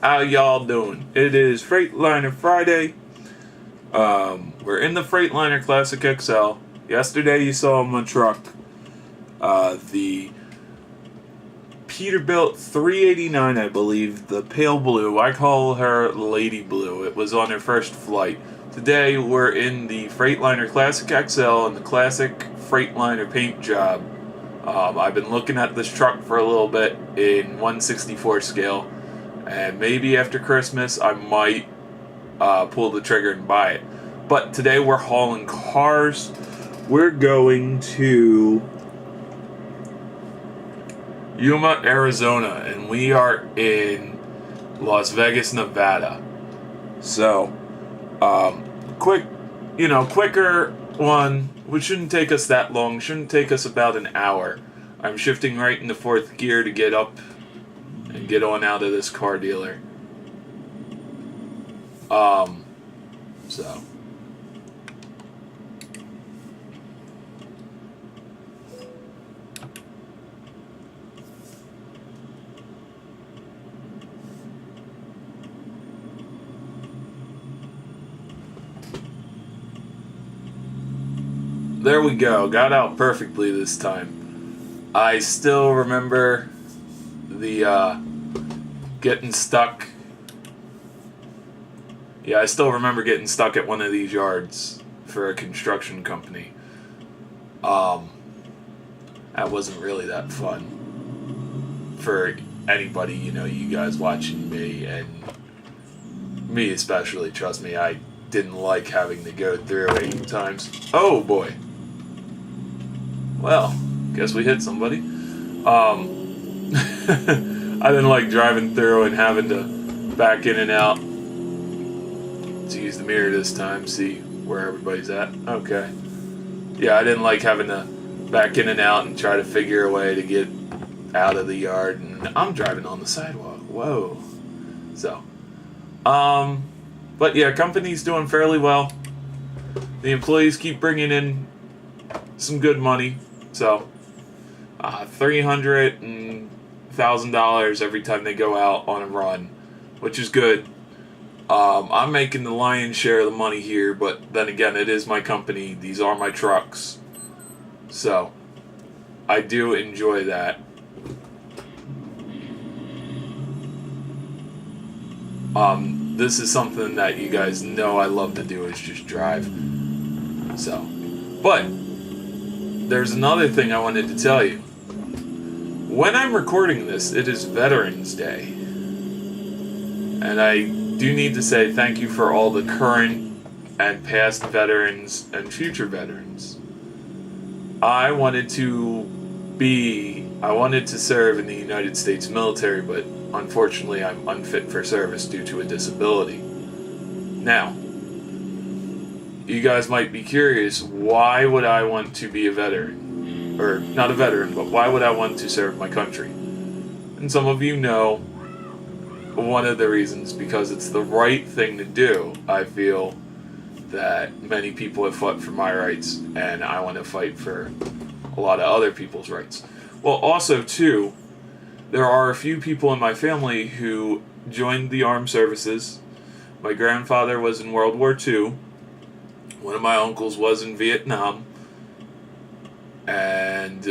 How y'all doing? It is Freightliner Friday. We're in the Freightliner Classic XL. Yesterday you saw my truck. The Peterbilt 389, I believe. The pale blue. I call her Lady Blue. It was on her first flight. Today we're in the Freightliner Classic XL and the Classic Freightliner paint job. I've been looking at this truck for a little bit in 1/64 scale. And maybe after Christmas, I might pull the trigger and buy it. But today we're hauling cars. We're going to Yuma, Arizona, and we are in Las Vegas, Nevada. So, quicker one, which shouldn't take us that long. Shouldn't take us about an hour. I'm shifting right into fourth gear to get up and get on out of this car dealer. So. There we go. Got out perfectly this time. I still remember the getting stuck. Yeah, I still remember getting stuck at one of these yards for a construction company. That wasn't really that fun for anybody, you guys watching me, and me especially. Trust me, I didn't like having to go through 8 times. Oh boy. Well, guess we hit somebody. I didn't like driving through and having to back in and out. Let's use the mirror this time, see where everybody's at. Okay. Yeah, I didn't like having to back in and out and try to figure a way to get out of the yard. And I'm driving on the sidewalk. Whoa. So, but yeah, company's doing fairly well. The employees keep bringing in some good money. So, $300,000 every time they go out on a run, which is good. I'm making the lion's share of the money here, but then again, it is my company. These are my trucks. So, I do enjoy that. This is something that you guys know I love to do, is just drive. So, but there's another thing I wanted to tell you. When I'm recording this, it is Veterans Day. And I do need to say thank you for all the current and past veterans and future veterans. I wanted to serve in the United States military, but unfortunately I'm unfit for service due to a disability. Now, you guys might be curious, why would I want to be a veteran? Or, not a veteran, but why would I want to serve my country? And some of you know one of the reasons, because it's the right thing to do. I feel that many people have fought for my rights, and I want to fight for a lot of other people's rights. Well, also, too, there are a few people in my family who joined the armed services. My grandfather was in World War II. One of my uncles was in Vietnam, and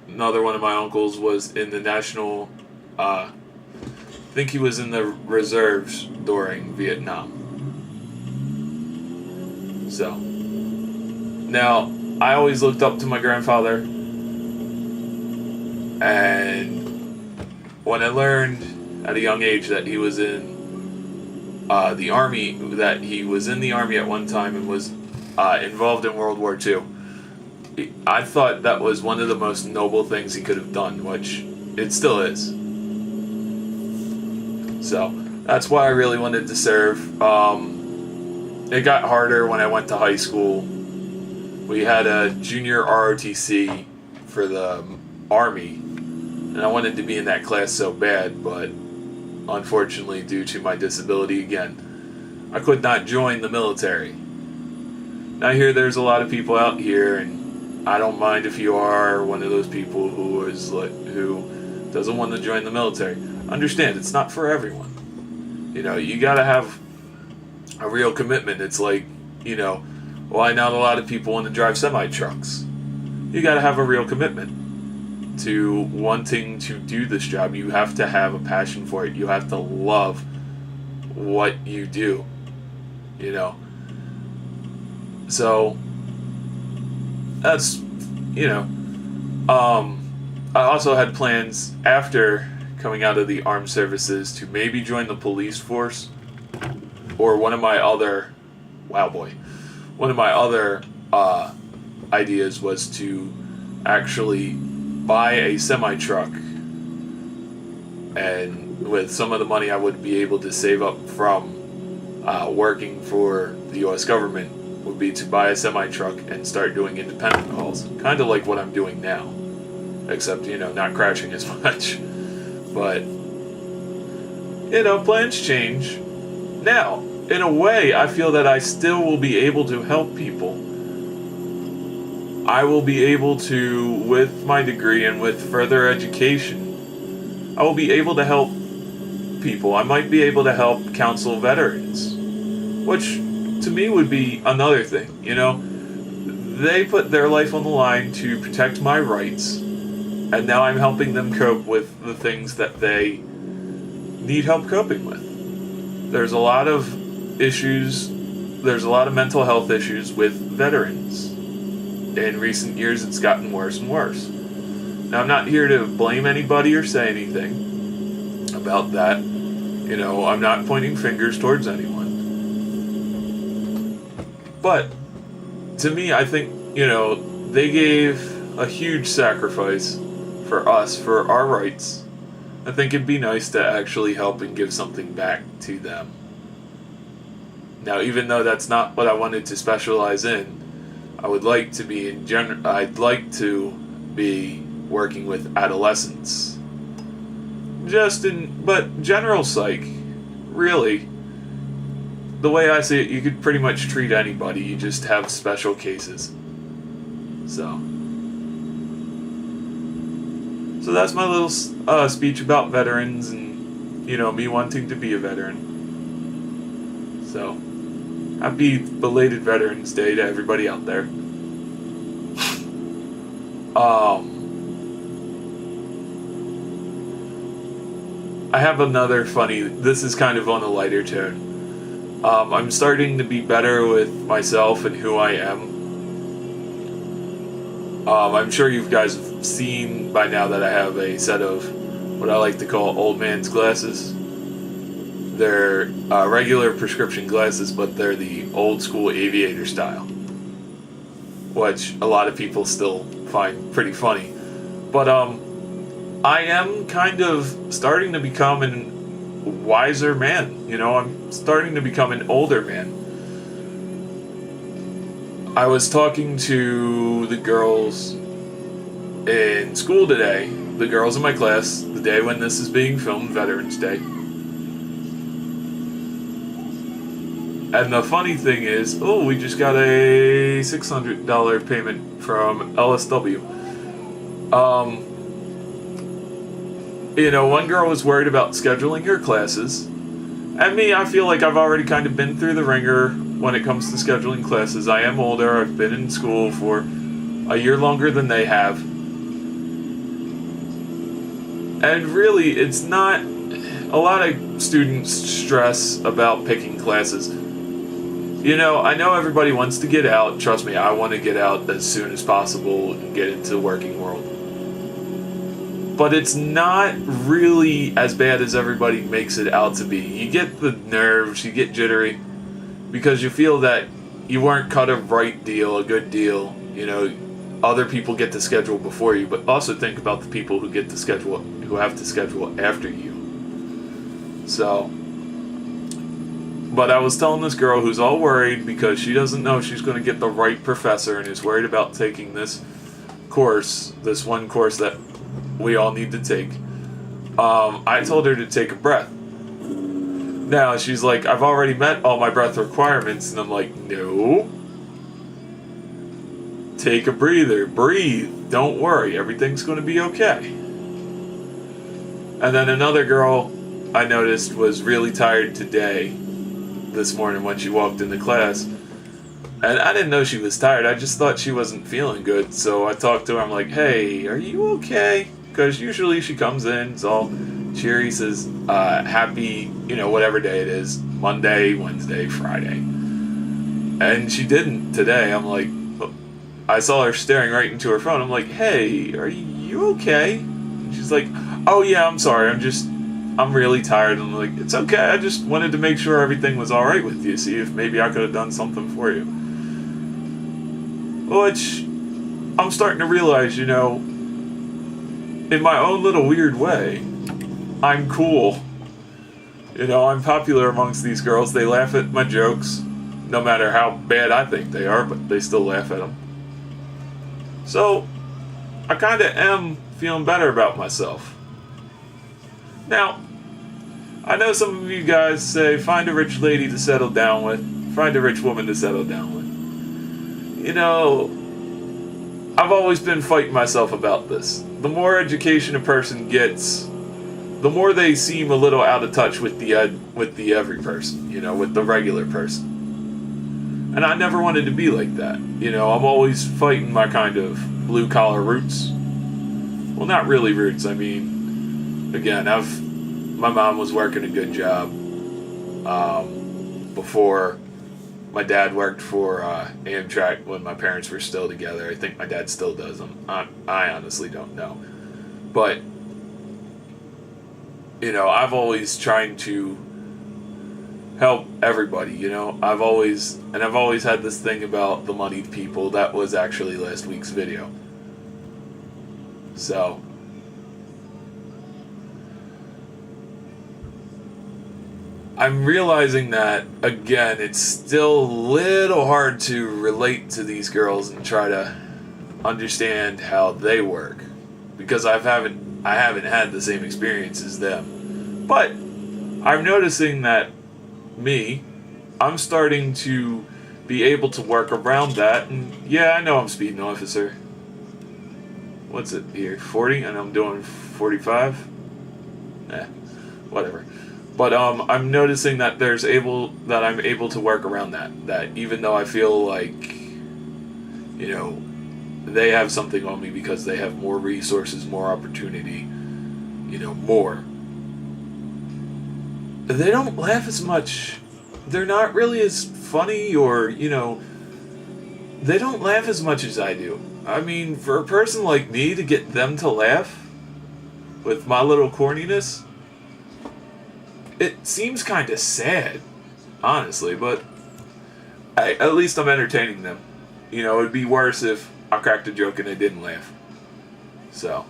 another one of my uncles was in the national, I think he was in the reserves during Vietnam. So, now, I always looked up to my grandfather, and when I learned at a young age that he was in the Army, that he was in the Army at one time and was involved in World War II. I thought that was one of the most noble things he could have done, which it still is. So, that's why I really wanted to serve. It got harder when I went to high school. We had a junior ROTC for the Army, and I wanted to be in that class so bad, but unfortunately, due to my disability again, I could not join the military. Now, I hear there's a lot of people out here, and I don't mind if you are one of those people who doesn't want to join the military. understand it's not for everyone. You gotta have a real commitment. It's like, why not a lot of people want to drive semi-trucks? You gotta have a real commitment to wanting to do this job. You have to have a passion for it. You have to love what you do, So, that's, I also had plans after coming out of the armed services to maybe join the police force, or one of my other ideas was to actually buy a semi-truck, and with some of the money I would be able to save up from working for the U.S. government would be to buy a semi-truck and start doing independent hauls, kind of like what I'm doing now, except, not crashing as much. But, plans change. Now, in a way, I feel that I still will be able to help people. I will be able to, with my degree and with further education, I will be able to help people. I might be able to help counsel veterans, which to me would be another thing. They put their life on the line to protect my rights, and now I'm helping them cope with the things that they need help coping with. There's a lot of issues, there's a lot of mental health issues with veterans. In recent years, it's gotten worse and worse. Now, I'm not here to blame anybody or say anything about that. I'm not pointing fingers towards anyone. But, to me, I think, they gave a huge sacrifice for us, for our rights. I think it'd be nice to actually help and give something back to them. Now, even though that's not what I wanted to specialize in, I would like to be I'd like to be working with adolescents. But general psych, really. The way I see it, you could pretty much treat anybody. You just have special cases. So that's my little speech about veterans and, me wanting to be a veteran. So, happy belated Veterans Day to everybody out there. I have another this is kind of on a lighter tone. I'm starting to be better with myself and who I am. I'm sure you guys have seen by now that I have a set of what I like to call old man's glasses. They're regular prescription glasses, but they're the old school aviator style, which a lot of people still find pretty funny. But I am kind of starting to become a wiser man. I'm starting to become an older man. I was talking to the girls in school today, the girls in my class, the day when this is being filmed, Veterans Day. And the funny thing is, we just got a $600 payment from LSW. One girl was worried about scheduling her classes. And me, I feel like I've already kind of been through the ringer when it comes to scheduling classes. I am older. I've been in school for a year longer than they have. And really, it's not... A lot of students stress about picking classes. I know everybody wants to get out. Trust me, I want to get out as soon as possible and get into the working world. But it's not really as bad as everybody makes it out to be. You get the nerves, you get jittery, because you feel that you weren't cut a right deal, a good deal. Other people get to schedule before you, but also think about the people who have to schedule after you. So... But I was telling this girl who's all worried because she doesn't know if she's going to get the right professor and is worried about taking this one course that we all need to take. I told her to take a breath. Now, she's like, I've already met all my breath requirements. And I'm like, no. Take a breather. Breathe. Don't worry. Everything's going to be okay. And then another girl I noticed was really tired today, this morning when she walked into class. And I didn't know she was tired. I just thought she wasn't feeling good. So I talked to her. I'm like, hey, are you okay? Because usually she comes in, it's all cheery, says, happy, whatever day it is, Monday, Wednesday, Friday. And she didn't today. I'm like, I saw her staring right into her phone. I'm like, hey, are you okay? And she's like, oh yeah, I'm sorry. I'm really tired. I'm like, it's okay. I just wanted to make sure everything was all right with you. See if maybe I could have done something for you. Which I'm starting to realize, in my own little weird way, I'm cool. I'm popular amongst these girls. They laugh at my jokes, no matter how bad I think they are, but they still laugh at them. So, I kind of am feeling better about myself. Now, I know some of you guys say, find a rich lady to settle down with, find a rich woman to settle down with. I've always been fighting myself about this. The more education a person gets, the more they seem a little out of touch with the every person, with the regular person. And I never wanted to be like that. I'm always fighting my kind of blue collar roots. Well, not really roots. I mean, again, my mom was working a good job before. My dad worked for Amtrak when my parents were still together. I think my dad still does them. I honestly don't know. But, I've always tried to help everybody, I've always had this thing about the moneyed people. That was actually last week's video. So, I'm realizing that, again, it's still a little hard to relate to these girls and try to understand how they work. Because I haven't had the same experience as them. But I'm noticing that I'm starting to be able to work around that. And yeah, I know I'm speeding, officer. What's it here? 40? And I'm doing 45? Whatever. But I'm noticing that I'm able to work around that. That even though I feel like, they have something on me because they have more resources, more opportunity, more. They don't laugh as much. They're not really as funny or, they don't laugh as much as I do. I mean, for a person like me to get them to laugh with my little corniness, it seems kind of sad, honestly, but hey, at least I'm entertaining them. It'd be worse if I cracked a joke and they didn't laugh. So.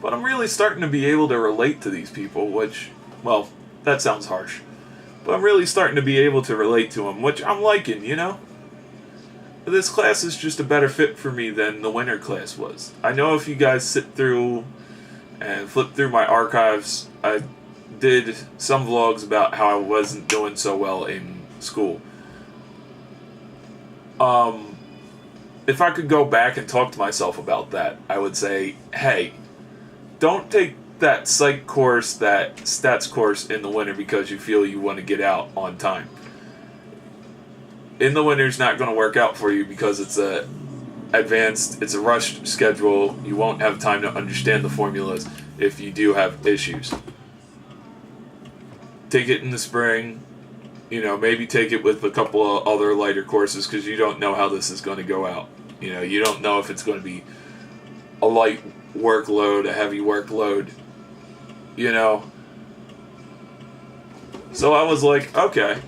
But I'm really starting to be able to relate to these people, which, well, that sounds harsh. But I'm really starting to be able to relate to them, which I'm liking, This class is just a better fit for me than the winter class was. I know if you guys sit through and flip through my archives, I did some vlogs about how I wasn't doing so well in school. If I could go back and talk to myself about that, I would say, hey, don't take that psych course, that stats course in the winter because you feel you want to get out on time. In the winter, it's not going to work out for you because it's a rushed schedule. You won't have time to understand the formulas if you do have issues. Take it in the spring. Maybe take it with a couple of other lighter courses because you don't know how this is going to go out. You don't know if it's going to be a light workload, a heavy workload. So I was like, okay.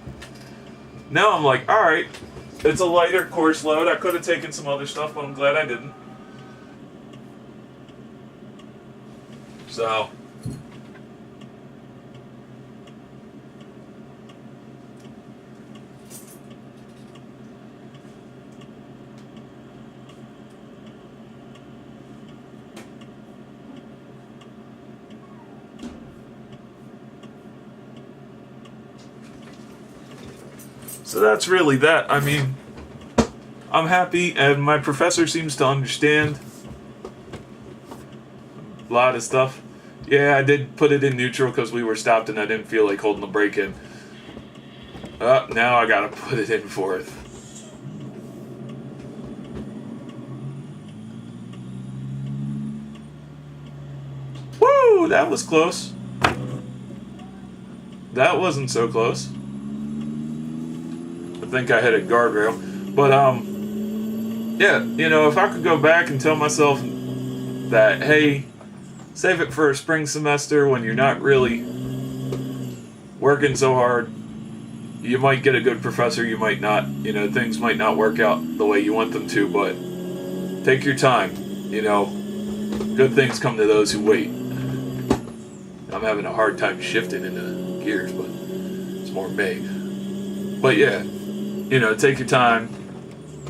Now I'm like, alright, it's a lighter course load. I could have taken some other stuff, but I'm glad I didn't. So. So that's really that. I mean, I'm happy, and my professor seems to understand. lot of stuff. Yeah, I did put it in neutral because we were stopped and I didn't feel like holding the brake in. Now I gotta put it in fourth. Woo! That was close. That wasn't so close. I think I hit a guardrail. But, yeah, you know, if I could go back and tell myself that, hey, save it for a spring semester when you're not really working so hard, you might get a good professor, you might not. You know, things might not work out the way you want them to, but take your time. You know, good things come to those who wait. I'm having a hard time shifting into gears, but it's more me. But yeah, you know, take your time.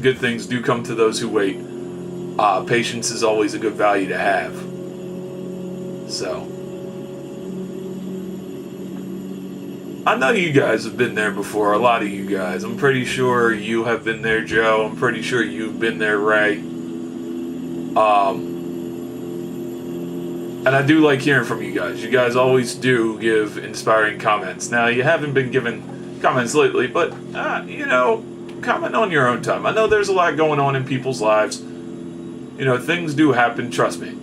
Good things do come to those who wait. Patience is always a good value to have. So, I know you guys have been there before, a lot of you guys. I'm pretty sure you have been there, Joe. I'm pretty sure you've been there, Ray. And I do like hearing from you guys. You guys always do give inspiring comments. Now, you haven't been giving comments lately, but, you know, comment on your own time. I know there's a lot going on in people's lives. You know, things do happen, trust me.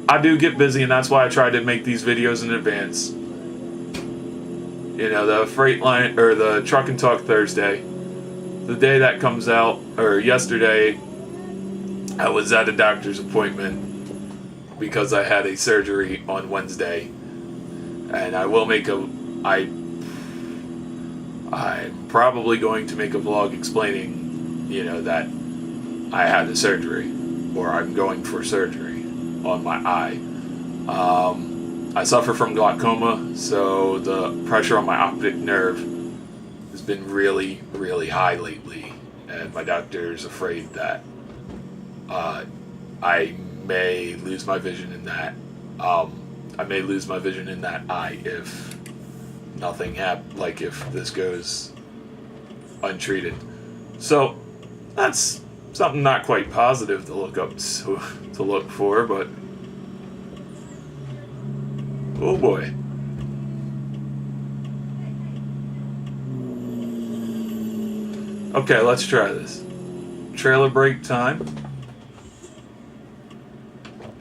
I do get busy, and that's why I try to make these videos in advance. You know, the freight line, or the Truck and Talk Thursday, the day that comes out, or yesterday, I was at a doctor's appointment because I had a surgery on Wednesday. And I will make I'm probably going to make a vlog explaining, you know, that I had the surgery, or I'm going for surgery on my eye. I suffer from glaucoma, so the pressure on my optic nerve has been really, really high lately, and my doctor's afraid that I may lose my vision in that. I may lose my vision in that eye if nothing happens, like if this goes untreated. So that's something not quite positive to look up to look for, but oh boy. Okay, let's try this. Trailer brake time.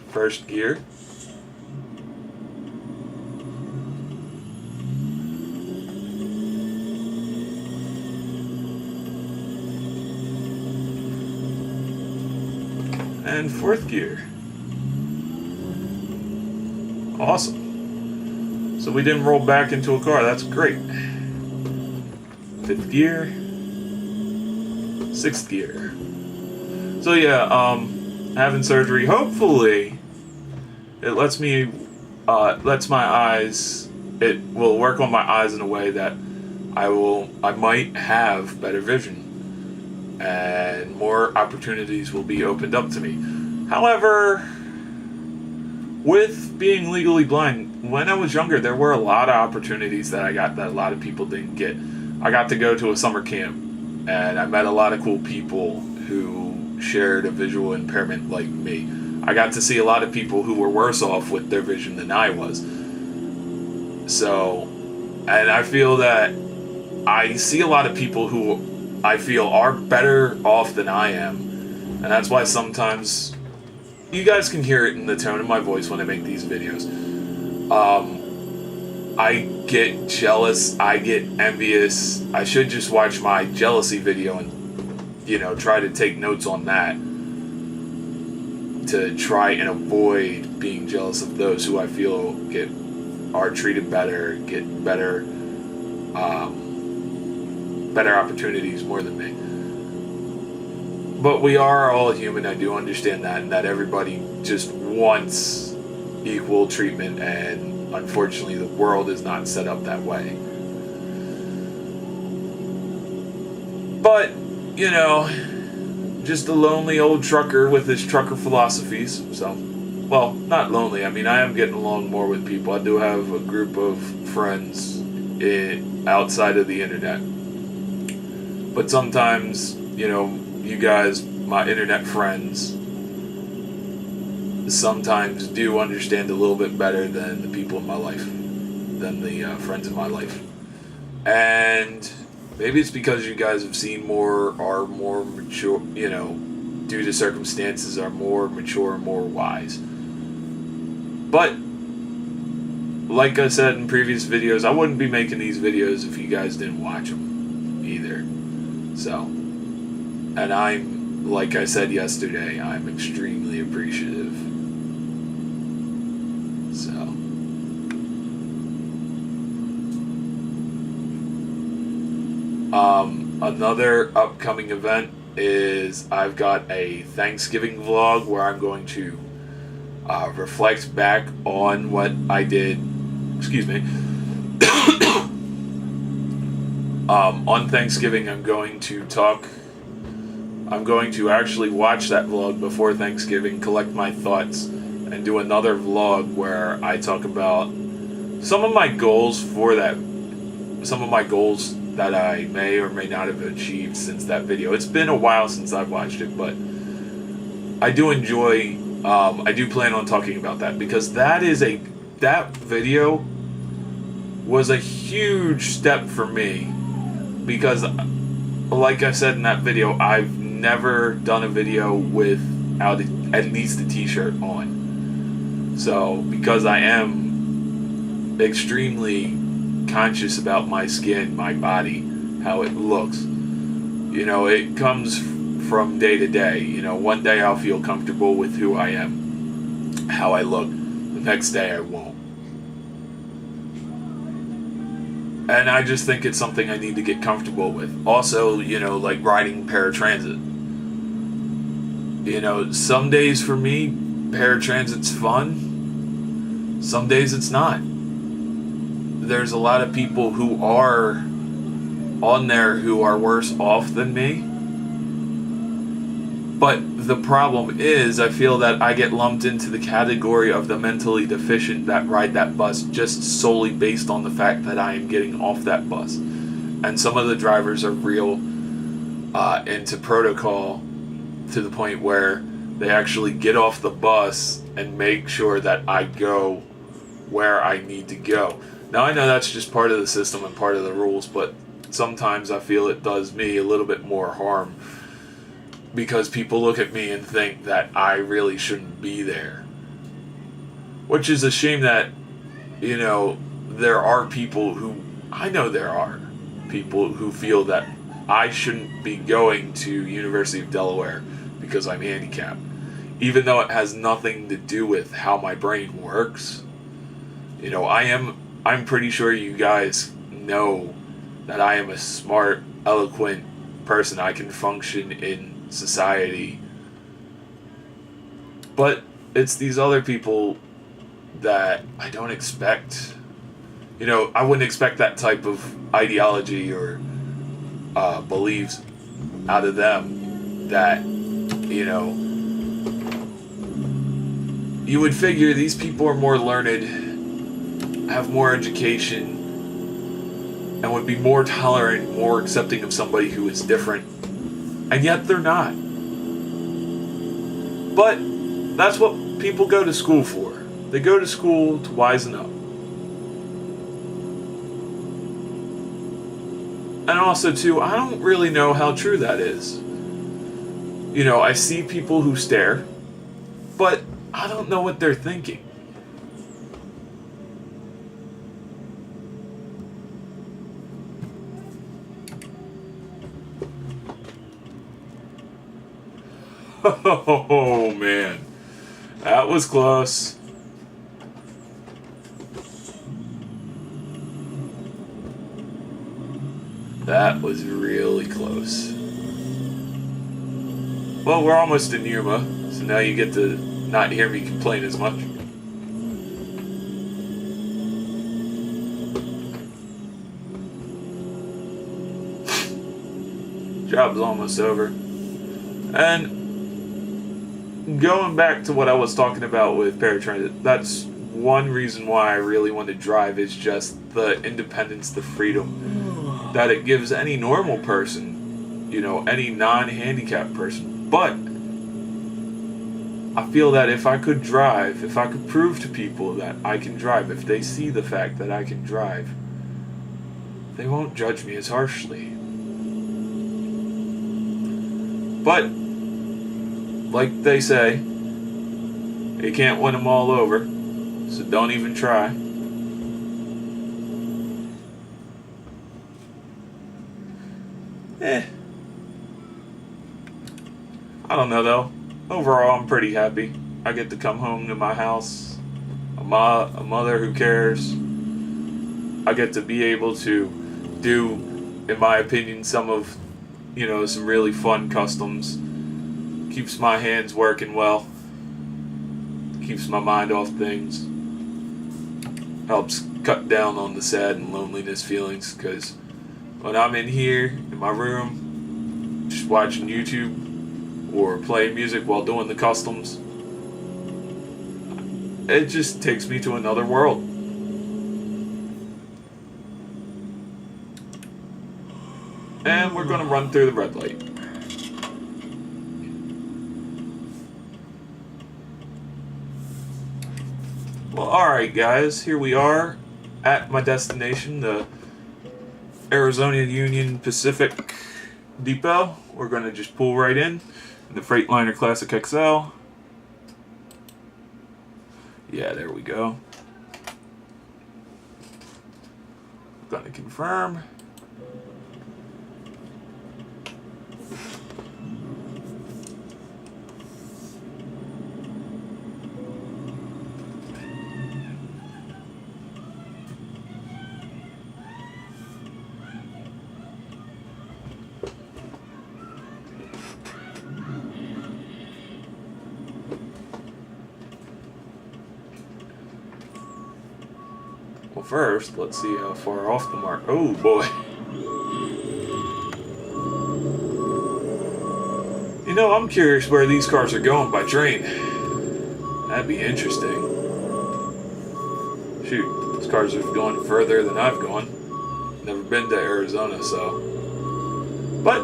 First gear. And fourth gear. Awesome. So we didn't roll back into a car. That's great. Fifth gear. Sixth gear. So yeah, having surgery. Hopefully, it lets my eyes. It will work on my eyes in a way that I might have better vision, and more opportunities will be opened up to me. However, with being legally blind, when I was younger, there were a lot of opportunities that I got that a lot of people didn't get. I got to go to a summer camp, and I met a lot of cool people who shared a visual impairment like me. I got to see a lot of people who were worse off with their vision than I was. So, and I feel that I see a lot of people who I feel are better off than I am. And that's why sometimes, you guys can hear it in the tone of my voice when I make these videos. I get jealous, I get envious. I should just watch my jealousy video and, you know, try to take notes on that, to try and avoid being jealous of those who I feel are treated better, get better opportunities more than me. But we are all human, I do understand that, and that everybody just wants equal treatment, and unfortunately the world is not set up that way. But, you know, just a lonely old trucker with his trucker philosophies. So, well, not lonely. I mean, I am getting along more with people. I do have a group of friends outside of the internet. But sometimes, you know, you guys, my internet friends, sometimes do understand a little bit better than the people in my life, than the friends in my life. And maybe it's because you guys have seen more, are more mature, due to circumstances, are more mature and more wise. But, like I said in previous videos, I wouldn't be making these videos if you guys didn't watch them either. So, and I'm, like I said yesterday, I'm extremely appreciative. So, another upcoming event is I've got a Thanksgiving vlog where I'm going to reflect back on what I did. Excuse me. On Thanksgiving, I'm going to actually watch that vlog before Thanksgiving, collect my thoughts, and do another vlog where I talk about some of my goals that I may or may not have achieved since that video. It's been a while since I've watched it, but I do enjoy, I do plan on talking about that, because that video was a huge step for me, because like I said in that video, I've never done a video without at least a t-shirt on. So, because I am extremely conscious about my skin, my body, how it looks. It comes from day to day. One day I'll feel comfortable with who I am, how I look. The next day I won't. And I just think it's something I need to get comfortable with. Also, like riding paratransit. Some days for me, paratransit's fun. Some days it's not. There's a lot of people who are on there who are worse off than me. But the problem is, I feel that I get lumped into the category of the mentally deficient that ride that bus just solely based on the fact that I am getting off that bus. And some of the drivers are real into protocol to the point where they actually get off the bus and make sure that I go where I need to go. Now, I know that's just part of the system and part of the rules, but sometimes I feel it does me a little bit more harm, because people look at me and think that I really shouldn't be there. Which is a shame that, there are people who, I know there are people who feel that I shouldn't be going to University of Delaware because I'm handicapped. Even though it has nothing to do with how my brain works. I'm pretty sure you guys know that I am a smart, eloquent person. I can function in society. But it's these other people that I don't expect. I wouldn't expect that type of ideology or beliefs out of them that, you would figure these people are more learned, have more education, and would be more tolerant, more accepting of somebody who is different, and yet they're not. But that's what people go to school for. They go to school to wisen up. And also, too, I don't really know how true that is. I see people who stare, but I don't know what they're thinking. Oh, man. That was close. That was really close. Well, we're almost in Yuma, so now you get to not hear me complain as much. Job's almost over. And going back to what I was talking about with paratransit, that's one reason why I really want to drive, is just the independence, the freedom that it gives any normal person, any non-handicapped person. But I feel that if I could drive, if I could prove to people that I can drive, if they see the fact that I can drive, they won't judge me as harshly. But, like they say, you can't win them all over, so don't even try. I don't know though. Overall, I'm pretty happy. I get to come home to my house, a mother who cares. I get to be able to do, in my opinion, some really fun customs. Keeps my hands working well. Keeps my mind off things. Helps cut down on the sad and loneliness feelings, because when I'm in here, in my room, just watching YouTube, or playing music while doing the customs, it just takes me to another world. And we're gonna run through the red light. Well, alright guys, here we are at my destination, the Arizona Union Pacific Depot. We're gonna just pull right in the Freightliner Classic XL. Yeah, there we go. Gonna confirm. Well, first, let's see how far off the mark. Oh boy. You know, I'm curious where these cars are going by train. That'd be interesting. Shoot, these cars are going further than I've gone. Never been to Arizona, so. But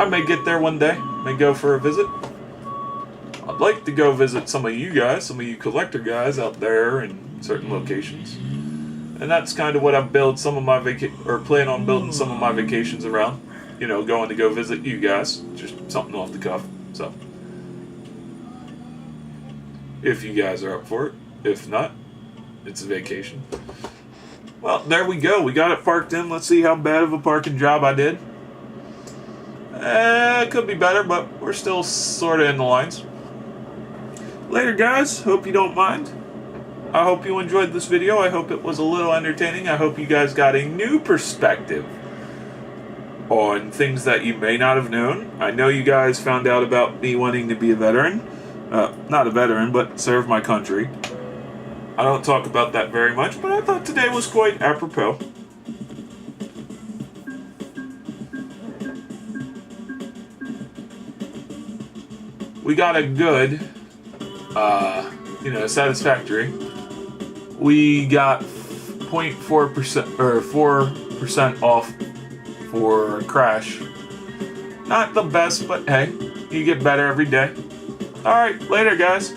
I may get there one day. May go for a visit. I'd like to go visit some of you guys, some of you collector guys out there in certain locations. And that's kind of what I build some of my plan on building some of my vacations around. You know, going to go visit you guys. Just something off the cuff. So, if you guys are up for it. If not, it's a vacation. Well, there we go. We got it parked in. Let's see how bad of a parking job I did. It could be better, but we're still sort of in the lines. Later, guys. Hope you don't mind. I hope you enjoyed this video. I hope it was a little entertaining. I hope you guys got a new perspective on things that you may not have known. I know you guys found out about me wanting to be a veteran. Not a veteran, but serve my country. I don't talk about that very much, but I thought today was quite apropos. We got a good, satisfactory. We got 0.4% or 4% off for a crash. Not the best, but hey, you get better every day. Alright, later guys.